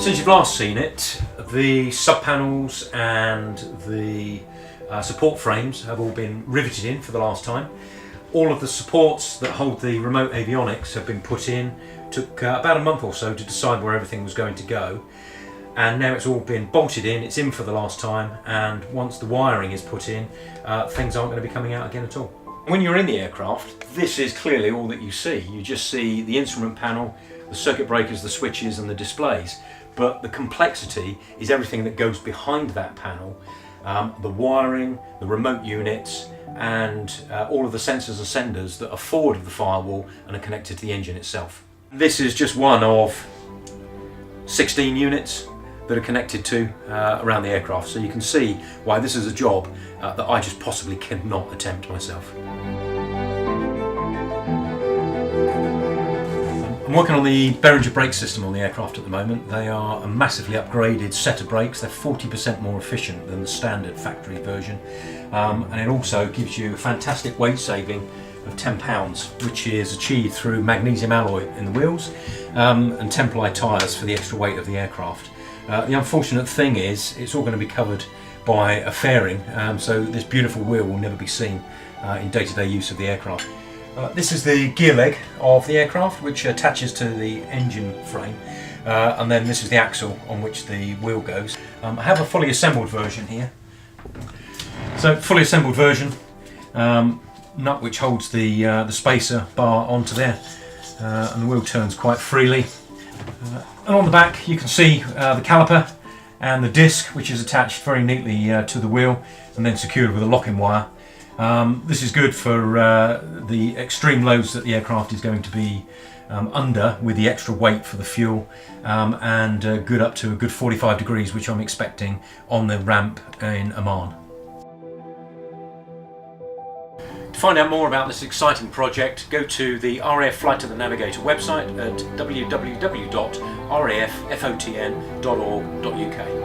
Since you've last seen it, the sub-panels and the support frames have all been riveted in for the last time. All of the supports that hold the remote avionics have been put in. Took about a month or so to decide where everything was going to go, and now it's all been bolted in. It's in for the last time, and once the wiring is put in, things aren't going to be coming out again at all. When you're in the aircraft, this is clearly all that you see. You just see the instrument panel, the circuit breakers, the switches and the displays, but the complexity is everything that goes behind that panel, the wiring, the remote units, and all of the sensors and senders that are forward of the firewall and are connected to the engine itself. This is just one of 16 units that are connected to around the aircraft, so you can see why this is a job that I just possibly cannot attempt myself. I'm working on the Behringer brake system on the aircraft at the moment. They are a massively upgraded set of brakes. They're 40% more efficient than the standard factory version, and it also gives you a fantastic weight saving of 10 pounds, which is achieved through magnesium alloy in the wheels and Templite tyres for the extra weight of the aircraft. The unfortunate thing is it's all going to be covered by a fairing, so this beautiful wheel will never be seen in day-to-day use of the aircraft. This is the gear leg of the aircraft, which attaches to the engine frame, and then this is the axle on which the wheel goes. I have a fully assembled version here. So fully assembled version, nut which holds the spacer bar onto there, and the wheel turns quite freely. And on the back you can see the caliper and the disc, which is attached very neatly to the wheel and then secured with a locking wire. This is good for the extreme loads that the aircraft is going to be under, with the extra weight for the fuel, and good up to a good 45 degrees, which I'm expecting on the ramp in Amman. To find out more about this exciting project, go to the RAF Flight to the Navigator website at www.rafFOTN.org.uk.